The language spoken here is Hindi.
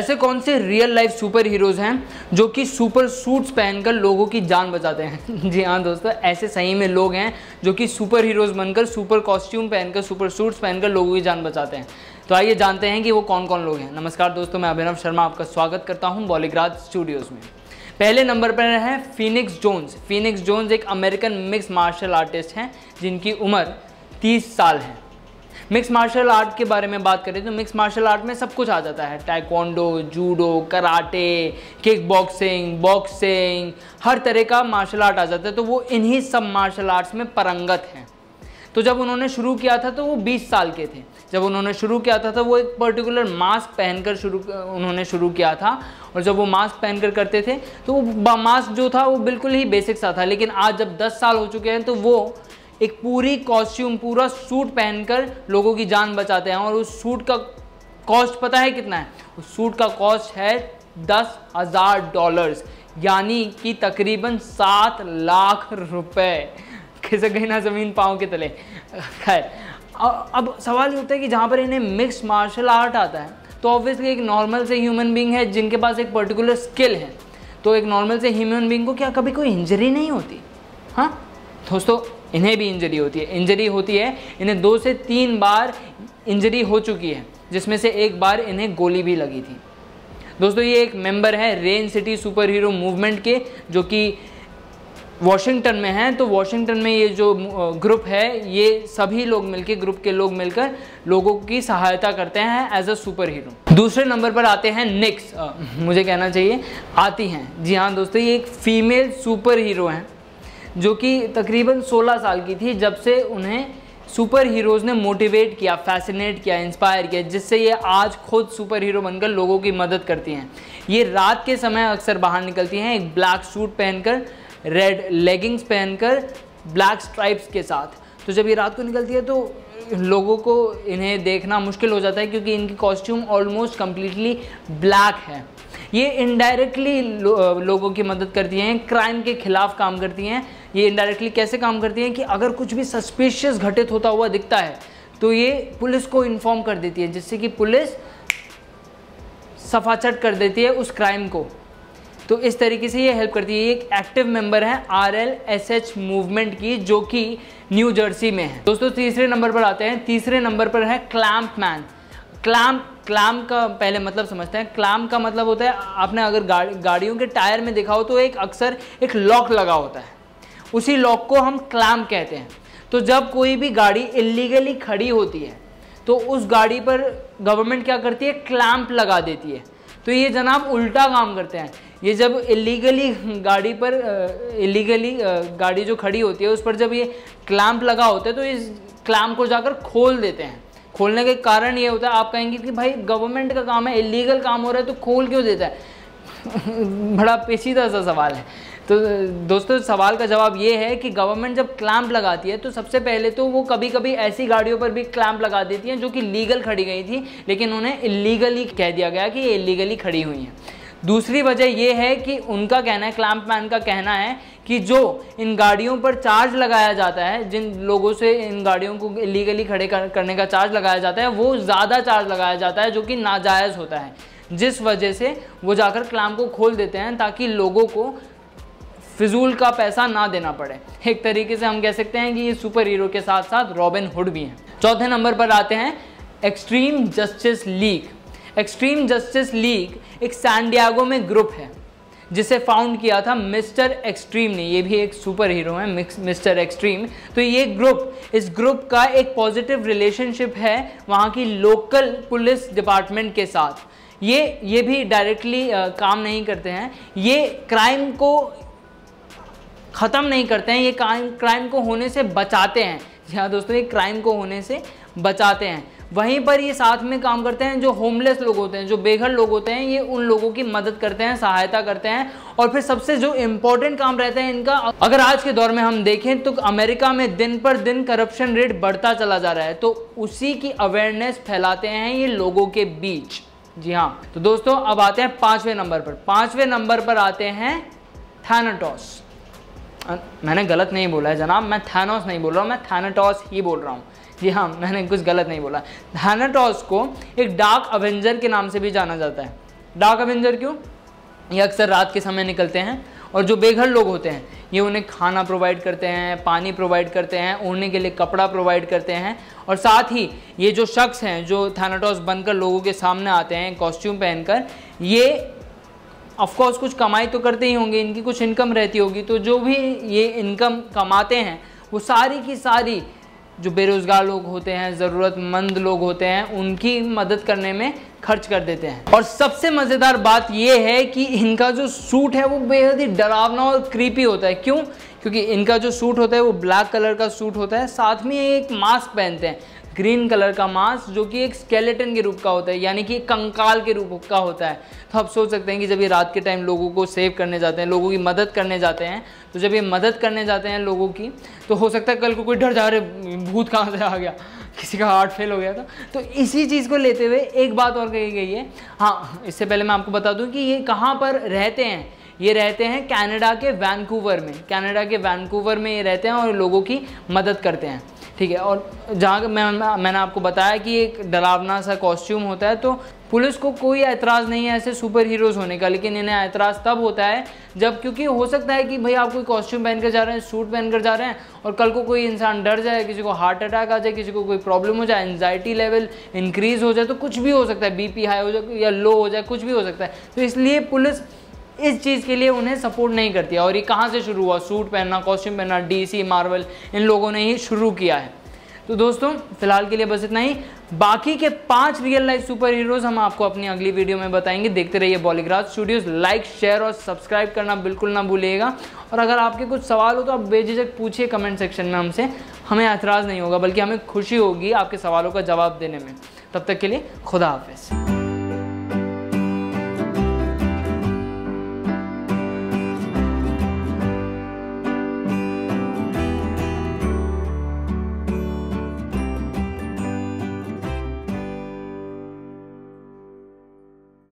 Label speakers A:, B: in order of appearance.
A: ऐसे कौन से रियल लाइफ सुपर हीरोज़ हैं जो कि सुपर सूट्स पहनकर लोगों की जान बचाते हैं? जी हाँ दोस्तों, ऐसे सही में लोग हैं जो कि सुपर हीरोज़ बनकर, सुपर कॉस्ट्यूम पहनकर, सुपर सूट्स पहनकर लोगों की जान बचाते हैं। तो आइए जानते हैं कि वो कौन कौन लोग हैं। नमस्कार दोस्तों, मैं अभिनव शर्मा आपका स्वागत करता हूँ बॉलीग्राज स्टूडियोज़ में। पहले नंबर पर है फीनिक्स जोन्स। फीनिक्स जोन्स एक अमेरिकन मिक्स मार्शल आर्टिस्ट हैं जिनकी उम्र 30 साल है। मिक्स मार्शल आर्ट के बारे में बात करें तो मिक्स मार्शल आर्ट में सब कुछ आ जाता है। Taekwondo, judo, karate, kick boxing, boxing, हर तरह का मार्शल आर्ट आ जाता है। तो वो इन्हीं सब मार्शल आर्ट्स में पारंगत हैं। तो जब उन्होंने शुरू किया था तो वो 20 साल के थे। जब उन्होंने शुरू किया था तो वो एक पर्टिकुलर मास्क पहनकर उन्होंने शुरू किया था। और जब वो मास्क पहनकर करते थे तो वो मास्क जो था वो बिल्कुल ही बेसिक सा था। लेकिन आज जब 10 साल हो चुके हैं तो वो एक पूरी कॉस्ट्यूम, पूरा सूट पहनकर लोगों की जान बचाते हैं। और उस सूट का कॉस्ट पता है कितना है? उस सूट का कॉस्ट है $10,000, यानी कि तकरीबन 7 लाख रुपए। किसे कहीं ना ज़मीन पाँव के तले। खैर, अब सवाल ये होता है कि जहाँ पर इन्हें मिक्स मार्शल आर्ट आता है तो ऑब्वियसली एक नॉर्मल से ह्यूमन बीइंग है जिनके पास एक पर्टिकुलर स्किल है, तो एक नॉर्मल से ह्यूमन बीइंग को क्या कभी कोई इंजरी नहीं होती? हाँ दोस्तों, इन्हें भी इंजरी होती है। इंजरी होती है, इन्हें 2 से 3 बार इंजरी हो चुकी है, जिसमें से एक बार इन्हें गोली भी लगी थी। दोस्तों, ये एक मेंबर है rain city super hero movement के, जो कि वॉशिंगटन में है। तो वॉशिंगटन में ये जो ग्रुप है, ये सभी लोग मिलकर, ग्रुप के लोग मिलकर लोगों की सहायता करते हैं एज अ सुपर हीरो। दूसरे नंबर पर आते हैं निक्स, मुझे कहना चाहिए आती हैं। जी हाँ दोस्तों, ये एक फीमेल सुपर हीरो हैं जो कि तकरीबन 16 साल की थी जब से उन्हें सुपर हीरोज़ ने मोटिवेट किया, फैसिनेट किया, इंस्पायर किया, जिससे ये आज खुद सुपर हीरो बनकर लोगों की मदद करती हैं। ये रात के समय अक्सर बाहर निकलती हैं एक ब्लैक सूट पहनकर, रेड लेगिंग्स पहनकर, ब्लैक स्ट्राइप्स के साथ। तो जब ये रात को निकलती है तो लोगों को इन्हें देखना मुश्किल हो जाता है क्योंकि इनकी कॉस्ट्यूम ऑलमोस्ट कम्प्लीटली ब्लैक है। ये इनडायरेक्टली लोगों की मदद करती हैं, क्राइम के खिलाफ काम करती हैं। ये इनडायरेक्टली कैसे काम करती हैं कि अगर कुछ भी सस्पिशियस घटित होता हुआ दिखता है तो ये पुलिस को इन्फॉर्म कर देती है, जिससे कि पुलिस सफाचट कर देती है उस क्राइम को। तो इस तरीके से ये हेल्प करती है। ये एक एक्टिव मेंबर है RLSH मूवमेंट की, जो कि न्यू जर्सी में है। दोस्तों, तीसरे नंबर पर आते हैं। तीसरे नंबर पर है क्लैम्प मैन। क्लैम्प का पहले मतलब समझते हैं। क्लैम्प का मतलब होता है, आपने अगर गाड़ियों के टायर में देखा हो तो एक अक्सर एक लॉक लगा होता है, उसी लॉक को हम क्लैम्प कहते हैं। तो जब कोई भी गाड़ी इलीगली खड़ी होती है तो उस गाड़ी पर गवर्नमेंट क्या करती है? क्लैम्प लगा देती है। तो ये जनाब उल्टा काम करते हैं। ये जब इलीगली गाड़ी जो खड़ी होती है उस पर जब ये क्लैम्प लगा होता है तो इस क्लैम्प को जाकर खोल देते हैं। खोलने के कारण ये होता है, आप कहेंगे कि भाई गवर्नमेंट का काम है, इलीगल काम हो रहा है तो खोल क्यों देता है? बड़ा पेचीदा सा सवाल है। तो दोस्तों, सवाल का जवाब ये है कि गवर्नमेंट जब क्लैम्प लगाती है तो सबसे पहले तो वो कभी कभी ऐसी गाड़ियों पर भी क्लैम्प लगा देती हैं जो कि लीगल खड़ी गई थी, लेकिन उन्हें इलीगली कह दिया गया कि ये इलीगली खड़ी हुई हैं। दूसरी वजह यह है कि उनका कहना है, क्लैम्प मैन का कहना है कि जो इन गाड़ियों पर चार्ज लगाया जाता है, जिन लोगों से इन गाड़ियों को इलीगली खड़े करने का चार्ज लगाया जाता है, वो ज़्यादा चार्ज लगाया जाता है जो कि नाजायज़ होता है, जिस वजह से वो जाकर क्लैम्प को खोल देते हैं ताकि लोगों को फिजूल का पैसा ना देना पड़े। एक तरीके से हम कह सकते हैं कि ये सुपर हीरो के साथ साथ रॉबिन हुड भी हैं। चौथे नंबर पर आते हैं extreme justice league. Extreme justice league एक सैन डिएगो में ग्रुप है जिसे फाउंड किया था मिस्टर एक्सट्रीम ने। ये भी एक सुपर हीरो है, मिस्टर एक्सट्रीम। तो ये ग्रुप, इस ग्रुप का एक पॉजिटिव रिलेशनशिप है वहाँ की लोकल पुलिस डिपार्टमेंट के साथ। ये भी डायरेक्टली काम नहीं करते हैं, ये क्राइम को ख़त्म नहीं करते हैं, ये क्राइम को होने से बचाते हैं। हाँ दोस्तों, ये क्राइम को होने से बचाते हैं। वहीं पर ये साथ में काम करते हैं, जो होमलेस लोग होते हैं, जो बेघर लोग होते हैं, ये उन लोगों की मदद करते हैं, सहायता करते हैं। और फिर सबसे जो इम्पोर्टेंट काम रहता है इनका, अगर आज के दौर में हम देखें तो अमेरिका में दिन पर दिन करप्शन रेट बढ़ता चला जा रहा है, तो उसी की अवेयरनेस फैलाते हैं ये लोगों के बीच। जी हाँ, तो दोस्तों अब आते हैं 5वें नंबर पर। 5वें नंबर पर आते हैं थैनाटोस। मैंने गलत नहीं बोला है जनाब, मैं थैनोस नहीं बोल रहा हूँ, मैं थैनाटोस ही बोल रहा हूँ। जी हाँ, मैंने कुछ गलत नहीं बोला। थैनाटोस को एक डार्क अवेंजर के नाम से भी जाना जाता है। डार्क एवेंजर क्यों? ये अक्सर रात के समय निकलते हैं और जो बेघर लोग होते हैं ये उन्हें खाना प्रोवाइड करते हैं, पानी प्रोवाइड करते हैं, ओढ़ने के लिए कपड़ा प्रोवाइड करते हैं। और साथ ही ये जो शख्स हैं जो थैनाटोस बनकर लोगों के सामने आते हैं कॉस्ट्यूम पहनकर, ये ऑफकोर्स कुछ कमाई तो करते ही होंगे, इनकी कुछ इनकम रहती होगी। तो जो भी ये इनकम कमाते हैं वो सारी की सारी जो बेरोज़गार लोग होते हैं, ज़रूरतमंद लोग होते हैं, उनकी मदद करने में खर्च कर देते हैं। और सबसे मज़ेदार बात यह है कि इनका जो सूट है वो बेहद ही डरावना और क्रीपी होता है। क्यों? क्योंकि इनका जो सूट होता है वो ब्लैक कलर का सूट होता है, साथ में एक मास्क पहनते हैं ग्रीन कलर का मास्क, जो कि एक स्केलेटन के रूप का होता है, यानी कि कंकाल के रूप का होता है। तो आप सोच सकते हैं कि जब ये रात के टाइम लोगों को सेव करने जाते हैं, लोगों की मदद करने जाते हैं, तो जब ये मदद करने जाते हैं लोगों की, तो हो सकता है कल को कोई डर जा रहे भूत कहाँ से आ गया, किसी का हार्ट फेल हो गया था। तो इसी चीज़ को लेते हुए एक बात और कही गई है। हाँ, इससे पहले मैं आपको बता दूं कि ये कहाँ पर रहते हैं। ये रहते हैं कनाडा के वैंकूवर में। कनाडा के वैंकूवर में ये रहते हैं और लोगों की मदद करते हैं, ठीक है। और जहाँ मैंने आपको बताया कि एक डरावना सा कॉस्ट्यूम होता है, तो पुलिस को कोई ऐतराज़ नहीं है ऐसे सुपर हीरोज़ होने का, लेकिन इन्हें ऐतराज़ तब होता है जब, क्योंकि हो सकता है कि भाई आप कोई कॉस्ट्यूम पहनकर जा रहे हैं, सूट पहनकर जा रहे हैं, और कल को कोई इंसान डर जाए, किसी को हार्ट अटैक आ जाए, किसी को कोई प्रॉब्लम हो जाए, एंजाइटी लेवल इंक्रीज़ हो जाए, तो कुछ भी हो सकता है, बीपी हाई हो जाए या लो हो जाए, कुछ भी हो सकता है। तो इसलिए पुलिस इस चीज़ के लिए उन्हें सपोर्ट नहीं करती है। और ये कहाँ से शुरू हुआ? सूट पहनना, कॉस्ट्यूम पहनना, डीसी, मार्वल, इन लोगों ने ही शुरू किया है। तो दोस्तों फिलहाल के लिए बस इतना ही। बाकी के 5 रियल लाइफ सुपर हीरोज़ हम आपको अपनी अगली वीडियो में बताएंगे। देखते रहिए बॉलीग्राज स्टूडियोज़। लाइक, शेयर और सब्सक्राइब करना बिल्कुल ना भूलिएगा। और अगर आपके कुछ सवाल हो तो आप बेझिझक पूछिए कमेंट सेक्शन में हमसे। हमें ऐतराज़ नहीं होगा, बल्कि हमें खुशी होगी आपके सवालों का जवाब देने में। तब तक के लिए खुदा हाफिज़।